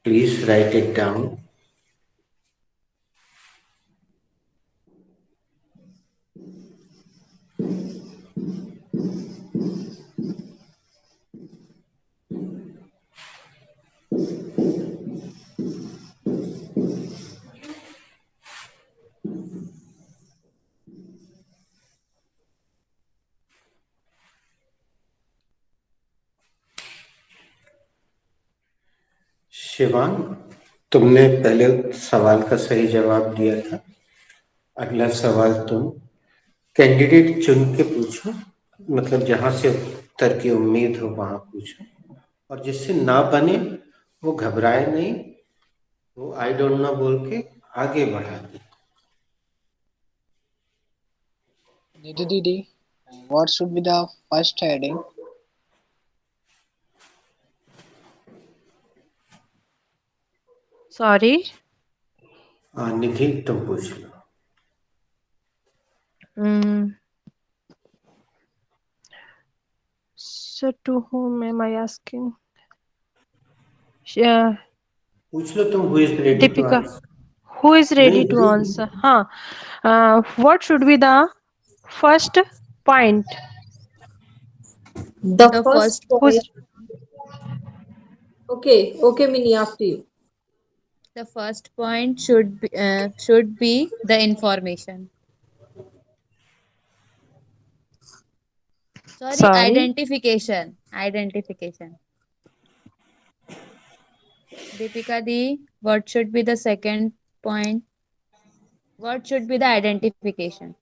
Please write it down. Shivang, तुमने पहले सवाल का सही जवाब दिया था। अगला सवाल तुम कैंडिडेट चुन के पूछो, मतलब जहां से उत्तर की उम्मीद हो वहां पूछो, और जिससे ना बने वो घबराए नहीं, वो आई डोंट नो बोल के आगे बढ़ा दे। Didi, what should be the first heading? Sorry. निधि तुम पूछ लो। So to whom am I asking? पूछ लो तुम, who is ready to Deepika. Answer. Who is ready to नहीं, answer? What should be the first point? The The first first point. Who's Okay, Mini, after you. the first point should be the information. Sorry, sorry? identification. Deepika di, what should be the second point? What should be the identification?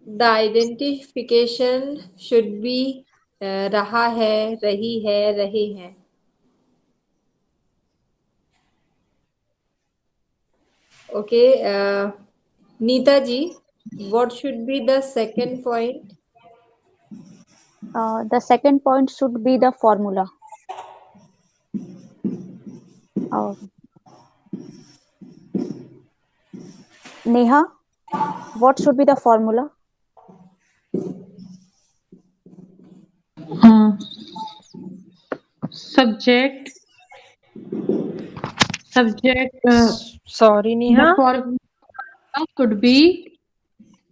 The identification should be रहा है, रही है, रहे हैं. Okay, Neeta ji, what should be the second point? The second point should be the formula. Neha, what should be the formula? Subject. Sorry, The Neha. formula could be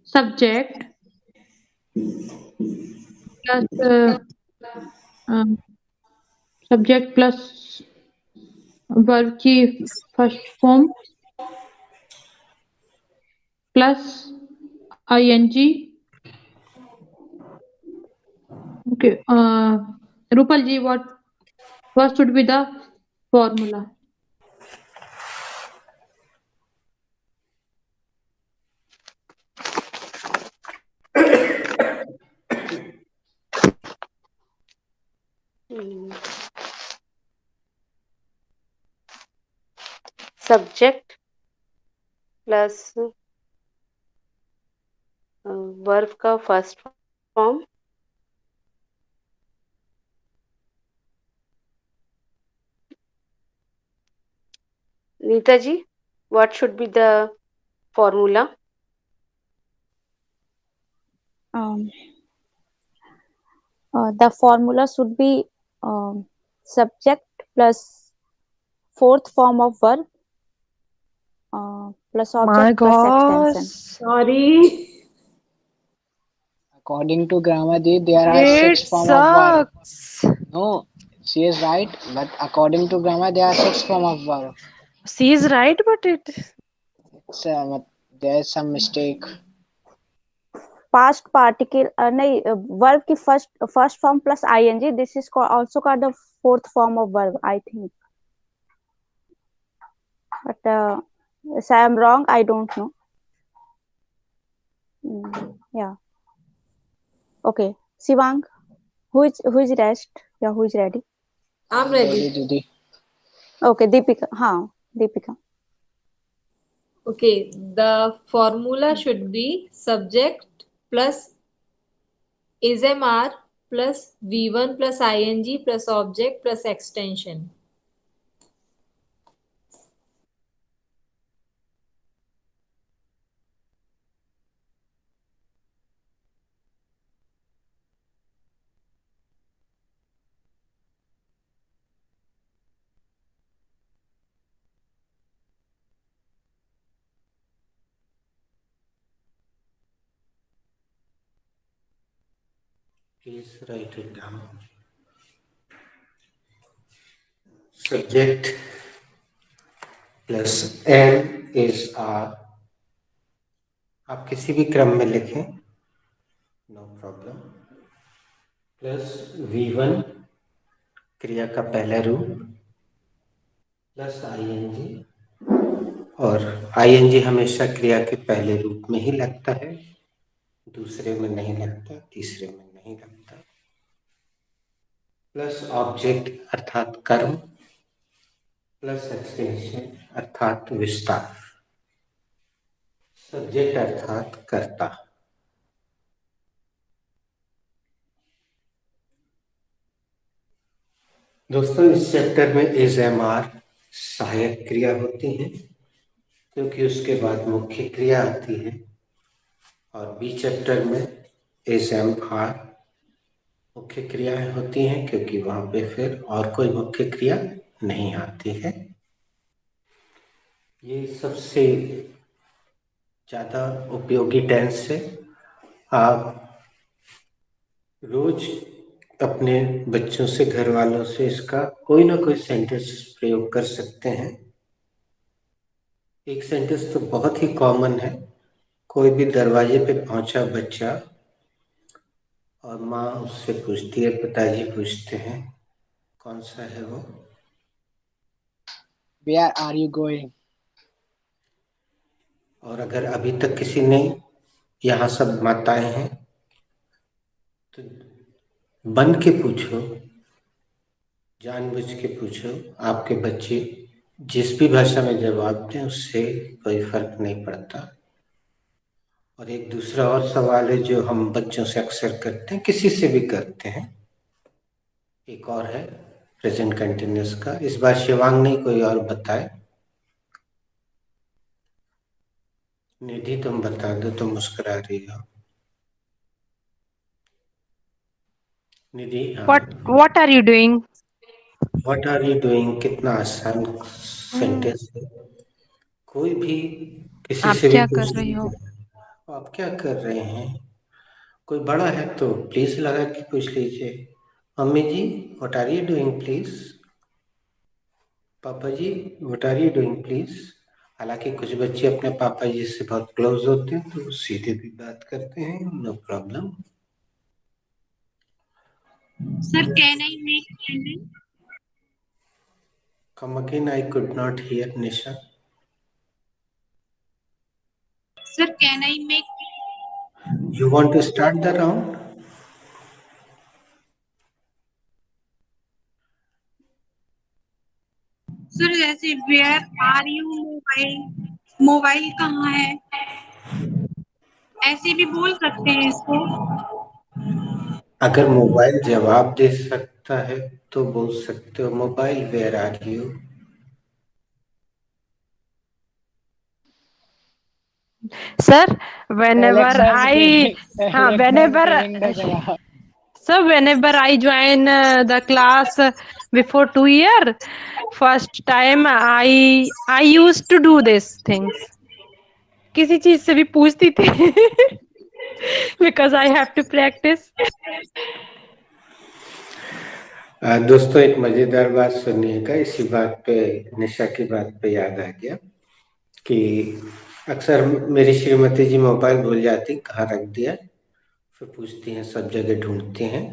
subject plus subject plus verb की first form plus ing. Okay. Rupal ji, what should be the formula? Subject plus verb का first form Nita ji, what should be the formula? The formula should be subject plus fourth form of verb plus My object plus gosh. extension. Sorry. According to grammar, there are It 6 form of verb. sucks. No, she is right, but according to grammar, there are 6 form of verb. She is right, but It's, there is some mistake. Past particle नहीं verb की first form plus ing. This is also called the fourth form of verb, I think. But if I am wrong, I don't know. Yeah. Okay. Sivang, who is rest? Yeah, who is ready? I'm ready. Didi. Okay, Deepika. Deepika. Okay, the formula should be subject plus ismr plus v1 plus ing plus object plus extension. Please write it down. Subject plus am is are. आप किसी भी क्रम में लिखें, no problem. Plus V1 क्रिया का पहला रूप प्लस ing, और ing हमेशा क्रिया के पहले रूप में ही लगता है, दूसरे में नहीं लगता, तीसरे में नहीं लगता। प्लस ऑब्जेक्ट अर्थात कर्म प्लस एक्सटेंशन अर्थात विस्तार, सब्जेक्ट अर्थात कर्ता। दोस्तों, इस चैप्टर में इज एम आर सहायक क्रिया होती है क्योंकि उसके बाद मुख्य क्रिया आती है, और बी चैप्टर में इज एम आर मुख्य क्रियाएं होती हैं क्योंकि वहां पे फिर और कोई मुख्य क्रिया नहीं आती है। ये सबसे ज्यादा उपयोगी टेंस है। आप रोज अपने बच्चों से, घर वालों से इसका कोई ना कोई सेंटेंस प्रयोग कर सकते हैं। एक सेंटेंस तो बहुत ही कॉमन है, कोई भी दरवाजे पे पहुंचा बच्चा और माँ उससे पूछती है, पिताजी पूछते हैं, कौन सा है वो? Where are you going? और अगर अभी तक किसी ने, यहाँ सब माताएं हैं, तो बन के पूछो, जानबूझ के पूछो, आपके बच्चे जिस भी भाषा में जवाब दें उससे कोई फर्क नहीं पड़ता। और एक दूसरा और सवाल है जो हम बच्चों से अक्सर करते हैं, किसी से भी करते हैं, एक और है प्रेजेंट कंटिन्यूअस का। इस बार शिवांग नहीं, कोई और बताए। निधि तुम बता दो, तुम मुस्कुरा रही हो। निधि, हाँ। What are you doing? What are you doing कितना आसान सेंटेंस है। कोई भी किसी आप से भी क्या कर पूछ रही हो? सकते हैं, आप क्या कर रहे हैं। कोई बड़ा है तो प्लीज लगा के पूछ लीजिए, मम्मी जी what are you doing please, papa जी what are you doing please. हालांकि कुछ बच्चे अपने पापा जी से बहुत क्लोज होते हैं तो सीधे भी बात करते हैं, no problem. Sir, can I make sentence? Come again, I could not hear Nisha. Sir, can I make? You want to start the round? Sir जैसे where are you mobile, mobile कहाँ है, ऐसे भी बोल सकते हैं इसको। अगर मोबाइल जवाब दे सकता है तो बोल सकते हो, mobile where are you. Sir, whenever Alexa is I, giving, Alexa is whenever, giving the jawab. so whenever I join the class before 2 year, first time I used to do these things. किसी चीज से भी पूछती थी because I have to practice. दोस्तों, एक मजेदार बात सुनिएगा। इसी बात पे, निशा की बात पे याद आ गया कि अक्सर मेरी श्रीमती जी मोबाइल भूल जाती, कहाँ रख दिया, फिर पूछती हैं, सब जगह ढूंढती हैं।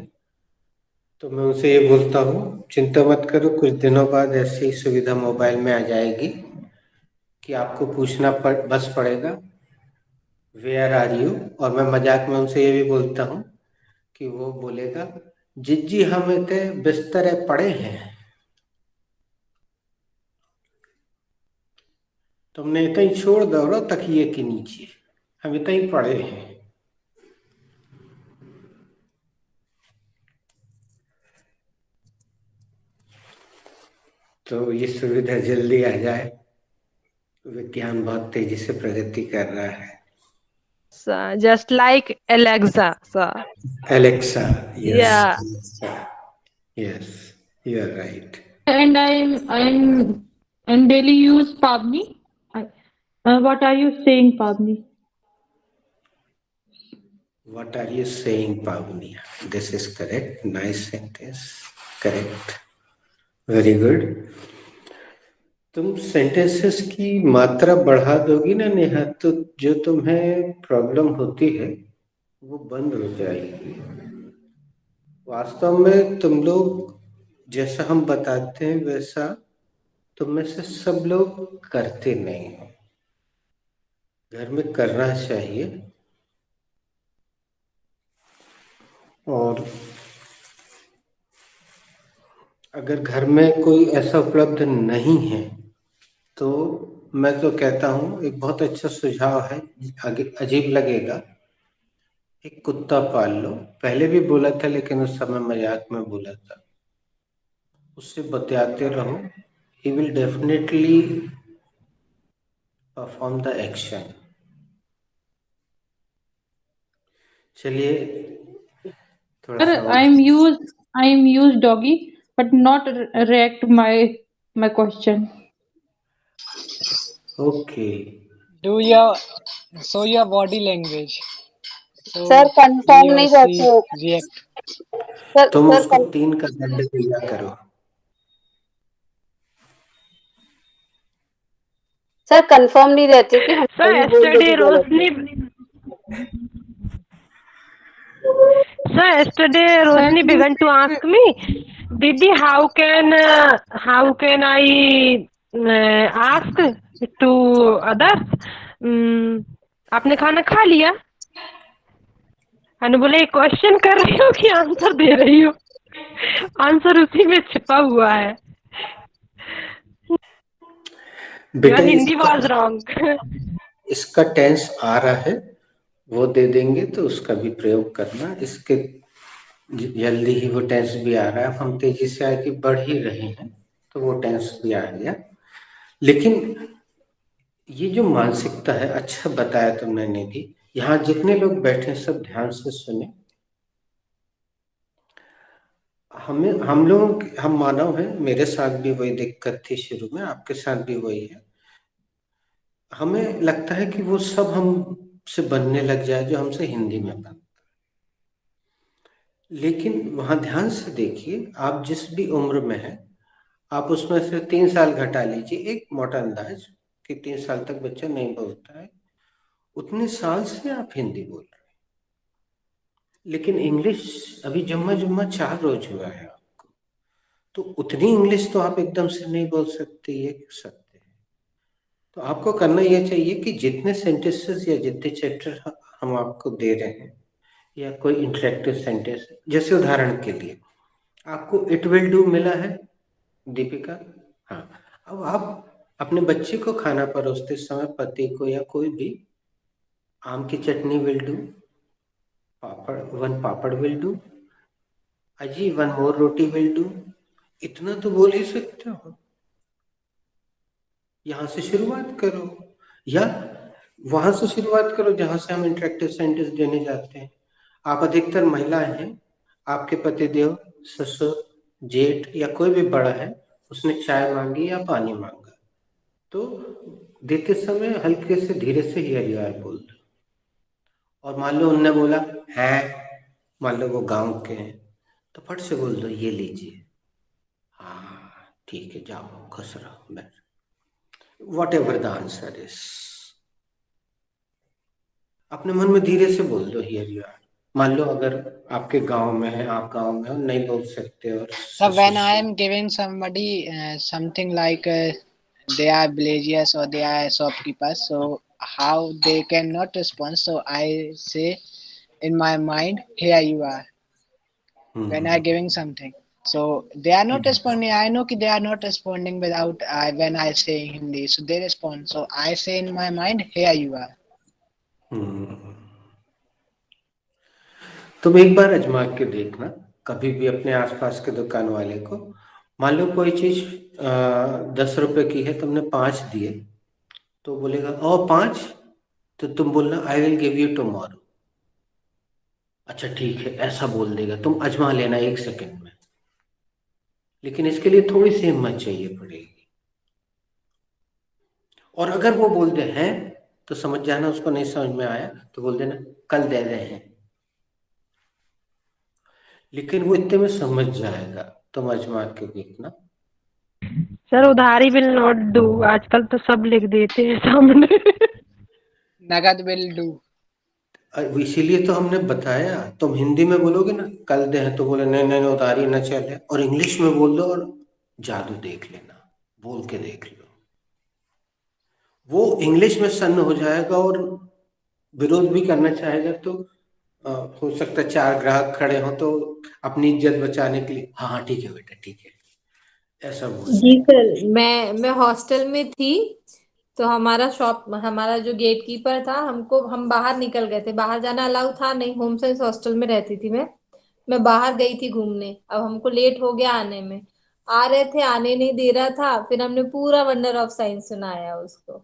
तो मैं उनसे ये बोलता हूँ, चिंता मत करो, कुछ दिनों बाद ऐसी सुविधा मोबाइल में आ जाएगी कि आपको पूछना बस पड़ेगा वेयर आर यू। और मैं मजाक में उनसे ये भी बोलता हूँ कि वो बोलेगा, जिज्जी हम इतने बिस्तरे पड़े हैं, तुमने इतना ही छोड़ दो तकिए के नीचे, हम इतना ही पड़े हैं। तो ये सुविधा जल्दी आ जाए, विज्ञान बहुत तेजी से प्रगति कर रहा है। Just like Alexa, sir. Alexa, yes. Yeah. Alexa. Yes, you are right. And I'm daily use Pavni. What are you saying, Pavni? What are you saying, Pavnia? This is correct. Nice sentence. Correct. Very good. तुम sentences की मात्रा बढ़ा दोगी ना नेहा, तो जो तुम्हें problem होती है वो बंद हो जाएगी। वास्तव में तुम लोग जैसा हम बताते हैं वैसा तुम में से सब लोग करते नहीं हो। घर में करना चाहिए। और अगर घर में कोई ऐसा उपलब्ध नहीं है तो मैं तो कहता हूँ एक बहुत अच्छा सुझाव है, आगे अजीब लगेगा, एक कुत्ता पाल लो। पहले भी बोला था लेकिन उस समय मजाक में बोला था। उससे बतियाते रहो, he will definitely perform the action. चलिए थोड़ा Sir, सा I am used doggy, but not react my question. Okay. Do your show your body language. So sir confirm he or नहीं she रहते हो। react. सर तुम sir उसको 3 का दंड दिया करो। सर कंफर्म नहीं रहते हो कि हम So सही बोल रहे yesterday हो कि गलत। Rosni began to ask me, Didi, how can I ask to others? आपने खाना खा लिया? अनु बोले क्वेश्चन कर रही हो कि आंसर दे रही हो? आंसर उसी में छिपा हुआ है। बेटा हिंदी वाज रॉन्ग। इसका टेंस आ रहा है, वो दे देंगे तो उसका भी प्रयोग करना। इसके जल्दी ही वो टेंस भी आ रहा है। हम तेजी से आगे बढ़ ही रहे हैं तो वो टेंस भी आ गया। लेकिन ये जो मानसिकता है, अच्छा बताया तुमने निधि। यहाँ जितने लोग बैठे सब ध्यान से सुने। हम मानव हैं, मेरे साथ भी वही दिक्कत थी शुरू में, आपके साथ भी वही है। हमें लगता है कि वो सब हमसे बनने लग जाए जो हमसे हिंदी में बनता है। लेकिन वहां ध्यान से देखिए, आप जिस भी उम्र में हैं, आप उसमें से 3 साल घटा लीजिए, एक मोटा अंदाज कि 3 साल तक बच्चा नहीं बोलता है, उतने साल से आप हिंदी बोल रहे हैं। लेकिन इंग्लिश अभी जुम्मा 4 रोज हुआ है आपको, तो उतनी इंग्लिश तो आप एकदम से नहीं बोल सकते, ये सकते हैं। तो आपको करना यह चाहिए कि जितने सेंटेंसेस या जितने चैप्टर हम आपको दे रहे हैं या कोई इंटरेक्टिव सेंटेंस, जैसे उदाहरण के लिए आपको इट विल डू मिला है दीपिका, हाँ, अब आप अपने बच्चे को खाना परोसते समय पति को या कोई भी, आम की चटनी will do, one papad will do, अजी one more roti will do, इतना तो बोल ही सकते हो। यहां से शुरुआत करो या वहां से शुरुआत करो जहां से हम इंटरेक्टिव सेंटेंस देने जाते हैं। आप अधिकतर महिलाएं हैं, आपके पतिदेव, ससुर, जेठ या कोई भी बड़ा है, उसने चाय मांगी या पानी मांगा, तो देते समय हल्के से धीरे से हियर यू आर बोल दो। और मान लो उनने बोला है, मान लो वो गांव के हैं, तो फट से बोल दो ये लीजिए, हाँ ठीक है, जाओ खुश रहो, बैठ, what ever the answer is. अपने मन में धीरे से बोल दो हियर यू आर। मान लो अगर आपके गांव में है, आप गांव में हो, नहीं बोल सकते, और So when I am giving somebody something like they are villages or they are shopkeepers, so how they cannot respond, so I say in my mind, here you are. When I giving something, so they are not responding. I know that they are not responding without when I say Hindi, so they respond. So I say in my mind, here you are. तुम एक बार आजमा के देखना, कभी भी अपने आसपास के दुकान वाले को, मान लो कोई चीज 10 रुपए की है, तुमने 5 दिए, तो बोलेगा और 5, तो तुम बोलना I will give you tomorrow. अच्छा ठीक है, ऐसा बोल देगा, तुम आजमा लेना 1 सेकंड में। लेकिन इसके लिए थोड़ी सी हिम्मत चाहिए पड़ेगी। और अगर वो बोल दे हैं तो समझ जाना उसको नहीं समझ में आया, तो बोल देना कल दे रहे हैं, लेकिन वो इतने में समझ जाएगा, तुम आजमा के देखना। सर उधारी विल नॉट डू, आजकल तो सब लिख देते हैं सामने। नगद विल डू। इसीलिए तो हमने बताया, तुम हिंदी में बोलोगे ना कल दे हैं तो बोले नहीं नहीं नहीं, उधारी न चले, और इंग्लिश में बोल दो और जादू देख लेना, बोल के देख लो, वो इंग्लिश में सन्न हो जाएगा और विरोध भी करना चाहेगा तो हो सकता है 4 ग्राहक खड़े हो तो अपनी इज्जत बचाने के लिए हाँ हाँ ठीक है बेटा ठीक है, ऐसा बोल जी दे। सर, मैं हॉस्टल में थी, तो हमारा जो गेट कीपर था, हम बाहर निकल गए थे, बाहर जाना अलाउ था नहीं, होम साइंस हॉस्टल में रहती थी मैं बाहर गई थी घूमने, अब हमको लेट हो गया आने में, आ रहे थे, आने नहीं दे रहा था, फिर हमने पूरा वंडर ऑफ साइंस सुनाया उसको,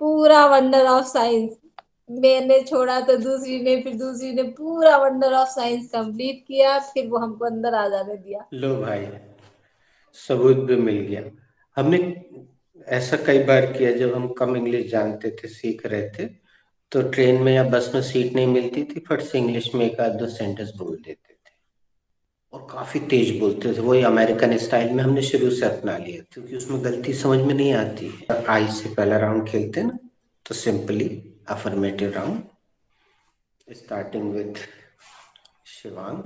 पूरा वंडर ऑफ साइंस, मैंने छोड़ा तो दूसरी ने, फिर दूसरी ने पूरा वंडर ऑफ साइंस कंप्लीट किया, फिर वो हमको अंदर आ जाने दिया। लो भाई, सबूत भी मिल गया। हमने ऐसा कई बार किया जब हम कम इंग्लिश जानते थे, सीख रहे थे, तो ट्रेन में या बस में सीट नहीं मिलती थी, फट से इंग्लिश में एक आध दो सेंटेंस बोल देते थे और काफी तेज बोलते थे, वही अमेरिकन स्टाइल में हमने शुरू से अपना लिया, क्योंकि उसमें गलती समझ में नहीं आती है। आई से पहला राउंड खेलते ना, तो simply affirmative round starting with Shivang.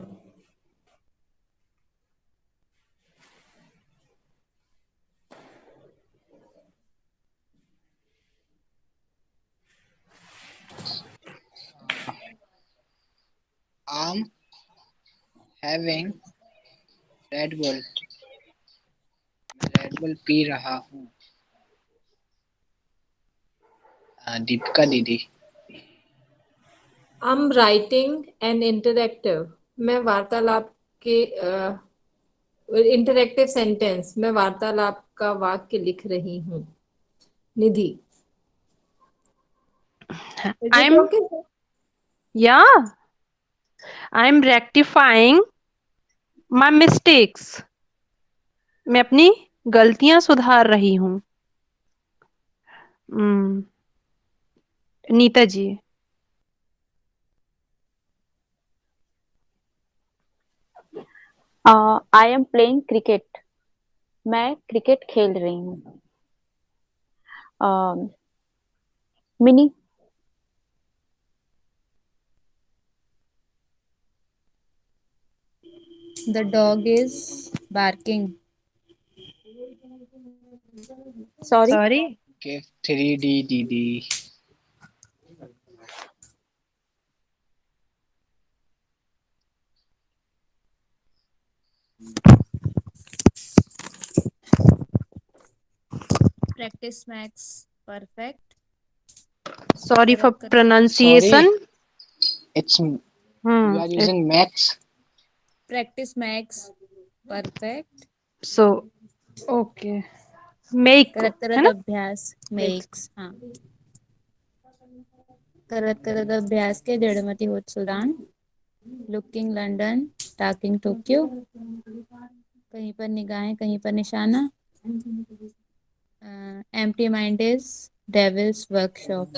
I'm having Red Bull. मैं रेड बुल पी रहा हूँ। दीपिका दीदी। I'm writing an interactive, मैं वार्तालाप के इंटरेक्टिव सेंटेंस, मैं वार्तालाप का वाक्य लिख रही हूँ। निधि। Is it I'm okay, sir? yeah, I'm rectifying my mistakes. मैं अपनी गलतियां सुधार रही हूँ। नीता जी। आई एम प्लेइंग क्रिकेट, मैं क्रिकेट खेल रही हूँ। Mini. The dog is barking. Sorry. Give 3D दीदी। Practice makes perfect. Sorry for Sorry. pronunciation. It's you are using max. Practice makes perfect. So okay. Make करत है करत ना? अभ्यास makes, हाँ। करत करत अभ्यास के जड़मती होत सुदान, लुकिंग लंदन, टाकिंग टोक्यो, कहीं पर निगाहें कहीं पर निशाना, empty mind is devil's workshop,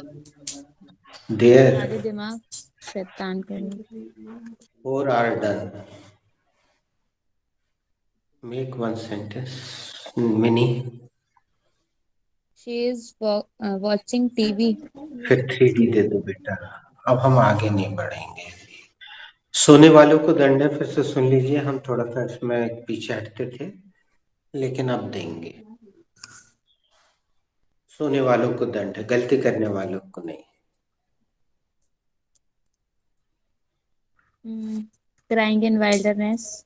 there खाली दिमाग शैतान करे। 4 are done. Make one sentence. Mini. She is watching TV. फिर 3D दे दो बेटा। अब हम आगे नहीं बढ़ेंगे। सोने वालों को दंड है, फिर से सुन लीजिए, हम थोड़ा सा इसमें पीछे हटते थे, लेकिन अब देंगे। सोने वालों को दंड है, गलती करने वालों को नहीं। क्राइंग इन वाइल्डरनेस,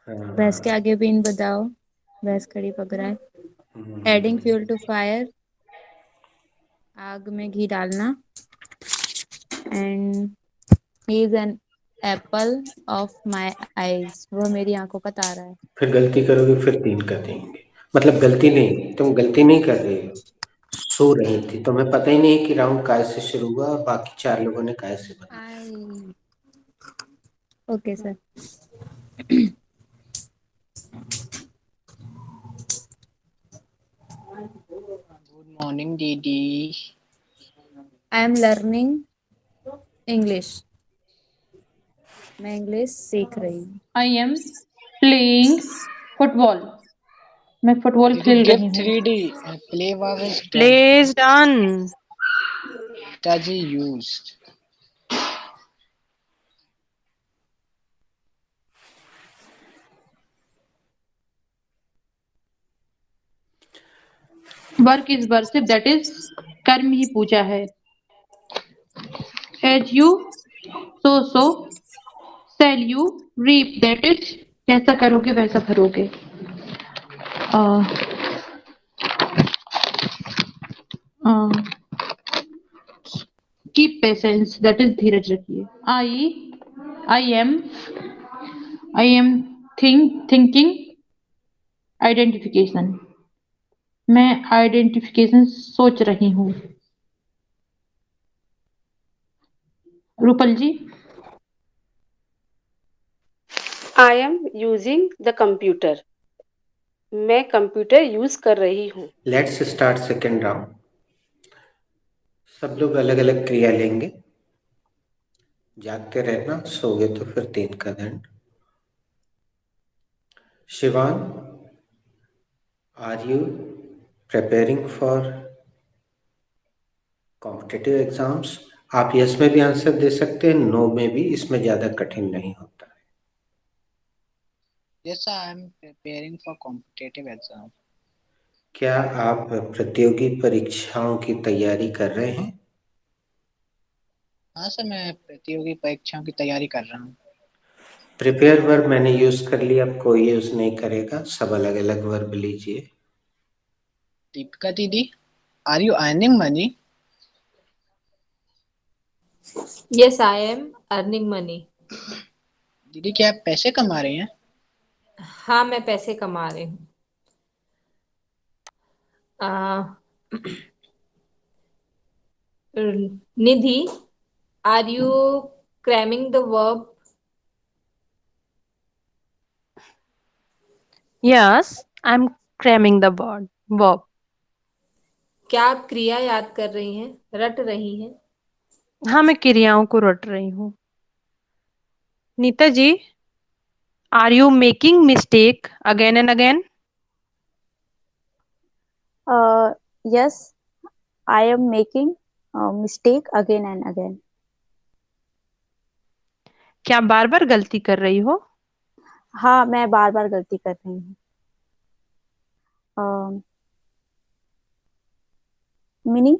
भैंस के आगे बीन बजाओ, भैंस खड़ी पकड़ाए। एडिंग फ्यूल टू फायर, आग में घी डालना। And he is an apple of my eyes, वो मेरी आंखों का तारा है। फिर गलती करोगे फिर 3 का देंगे, मतलब गलती नहीं, तुम गलती नहीं कर रही हो, सो रही थी, तुम्हें पता ही नहीं कि राउंड काय से शुरू हुआ और बाकी 4 लोगों ने काय से बताया। Okay sir. गुड मॉर्निंग दीदी। I am learning English. मैं इंग्लिश सीख रही हूँ। I am playing football. मैं फुटबॉल Did you खेल give रही हूँ। 3D? Play verb is done. Play is done. Taji used. Work is worship, that is कर्म ही पूजा है। As you sow shall you reap, that is जैसा करोगे वैसा भरोगे। कीप पेशेंस, दैट इज धीरज रखिए। आई एम थिंकिंग आइडेंटिफिकेशन, मैं आइडेंटिफिकेशन सोच रही हूँ। Rupal ji. I am using the computer. मैं कंप्यूटर यूज कर रही हूँ। Let's start second round. सब लोग अलग अलग क्रिया लेंगे। जागते रहना, सोगे तो फिर 3 का दंड। Shivan, are you preparing for competitive exams? आप यस में भी आंसर दे सकते हैं, नो में भी, इसमें ज्यादा कठिन नहीं होता है। Yes, sir, I am preparing for competitive exam. क्या आप प्रतियोगी परीक्षाओं की तैयारी कर रहे हैं? हाँ सर, मैं प्रतियोगी परीक्षाओं की तैयारी कर रहा हूँ। प्रिपेयर वर्ब मैंने यूज कर लिया, अब कोई यूज नहीं करेगा, सब अलग अलग वर्ब लीजिए। दीपिका दीदी, are you earning money? Yes I am earning money. दीदी, क्या आप पैसे कमा रही हैं? हाँ, मैं पैसे कमा रही हूँ। Nidhi, are you cramming the verb? Yes, I'm cramming the verb. क्या आप क्रिया याद कर रही हैं, रट रही हैं? हाँ, मैं क्रियाओं को रट रही हूँ। नीता जी, are you making mistake again and again? Yes, I am making a mistake again and again. क्या बार बार गलती कर रही हो? हाँ, मैं बार बार गलती कर रही हूँ। Mini,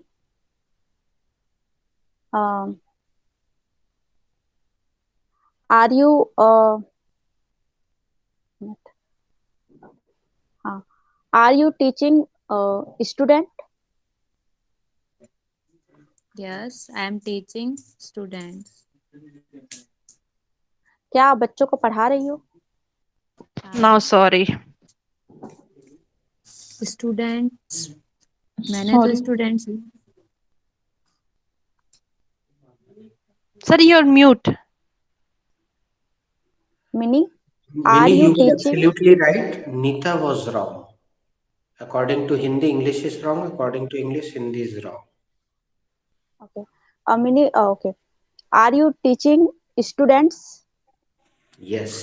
are you are you teaching student? Yes, I am teaching students. क्या आप बच्चों को पढ़ा रही हो? No, sorry. स्टूडेंट्स, मैंने तो sorry. Students. Sir, you're mute. Mini, Mini, are you you were teaching? absolutely right. Nita was wrong. According to Hindi, English is wrong. According to English, Hindi is wrong. Okay. Mini, okay. Are you teaching students? Yes.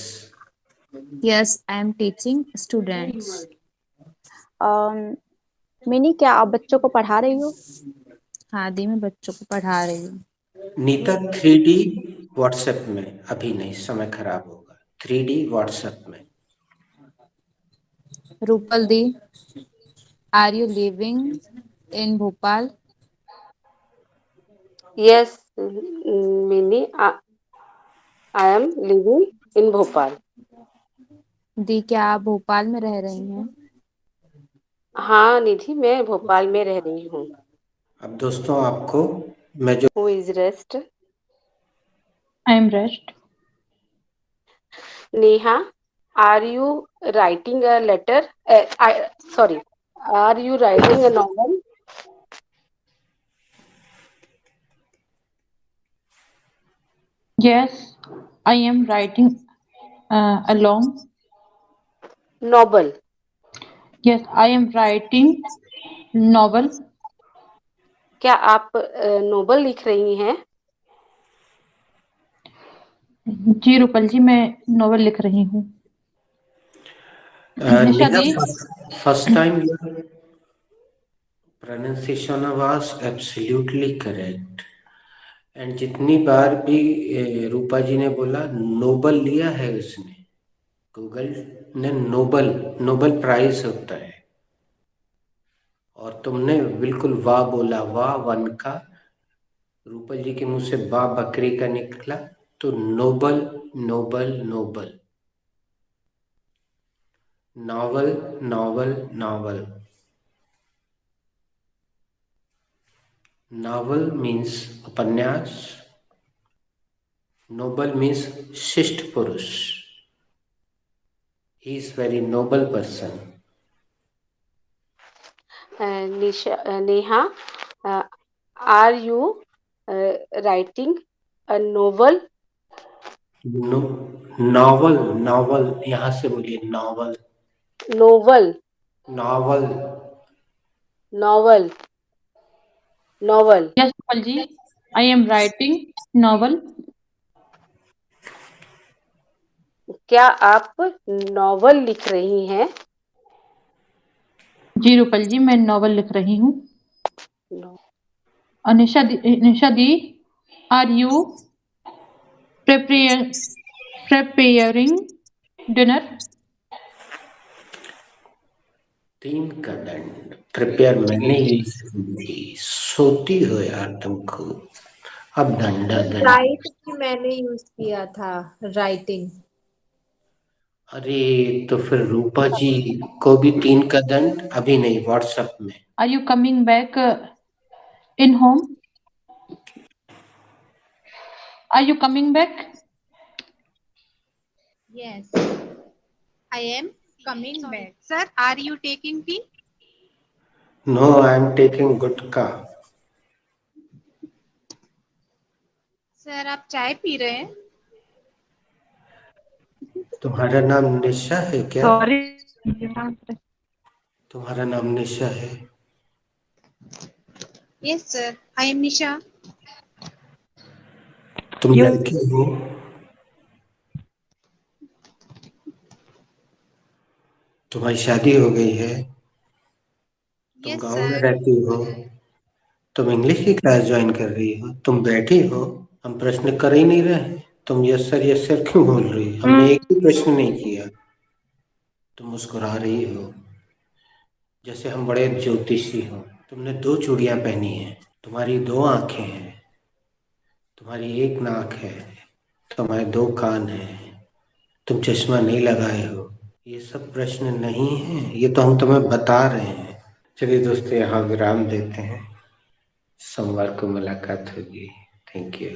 Yes, I am teaching students. Mini, क्या आप बच्चों को पढ़ा रही हो? हाँ दी, मैं बच्चों को पढ़ा रही हूँ। नीता 3D व्हाट्सएप में, अभी नहीं, समय खराब होगा। 3D व्हाट्सएप में। रूपल दी, are you living in Bhopal? Yes, Mini, I am living in Bhopal. दी, क्या आप भोपाल में रह रही हैं? हाँ निधि, मैं भोपाल में रह रही हूँ। अब दोस्तों, आपको मैं जो Who is rest? I am rest. Neha, are you writing a letter? Sorry, are you writing a novel? Yes, I am writing along. Novel. Yes, I am writing novel. क्या आप नोवेल लिख रही हैं? जी रूपल जी, मैं नॉवल लिख रही हूँ। निशा नेहा, दी। first time your pronunciation was absolutely correct. And जितनी बार भी रूपा जी ने बोला नोबल लिया है उसने, गूगल ने नोबल नोबल प्राइज होता है, और तुमने बिल्कुल वाह बोला, वाह वन का, रूपल जी के मुंह से वाह बकरी का निकला, तो noble noble noble. Novel novel novel. Novel means उपन्यास, नोबल मीन्स शिष्ट पुरुष। He is very noble person. Neha, are you writing a novel? Novel novel, यहां से बोलिए novel. Novel, novel. novel, novel. Yes Rupal ji, I am writing novel. क्या आप novel लिख रही हैं? जी रूपल जी, मैं नॉवल लिख रही हूँ। No. निशा दी, आर यू प्रिपेयरिंग डिनर? 3 का दंड प्रिपेयर मैंने ही की। सोती हो यार तुमको। अब दंडा दंड। राइट भी मैंने यूज किया था, राइटिंग। अरे तो फिर रूपा जी को भी 3 का दंड, अभी नहीं, व्हाट्सएप में। Are you coming back in home? Are you coming back? Yes, I am coming back. Sir, are you taking tea? No, I am taking gutkha. Sir, आप चाय पी रहे हैं? तुम्हारा नाम निशा है क्या? सॉरी। तुम्हारा नाम निशा है? Yes, sir. I am Nisha. तुम लड़की हो? तुम्हारी शादी हो गई है? तुम Yes, गांव में sir. रहती हो? तुम इंग्लिश की क्लास ज्वाइन कर रही हो? तुम बैठी हो? हम प्रश्न कर ही नहीं रहे हैं, तुम यस सर क्यों बोल रही हो? हमने एक भी प्रश्न नहीं किया, तुम मुस्कुरा रही हो जैसे हम बड़े ज्योतिषी हो। तुमने 2 चूड़ियां पहनी हैं, तुम्हारी 2 आंखें हैं, तुम्हारी 1 नाक है, तुम्हारे 2 कान हैं, तुम चश्मा नहीं लगाए हो। ये सब प्रश्न नहीं है, ये तो हम तुम्हें बता रहे हैं। चलिए दोस्तों, यहाँ विराम देते हैं, सोमवार को मुलाकात होगी। Thank you.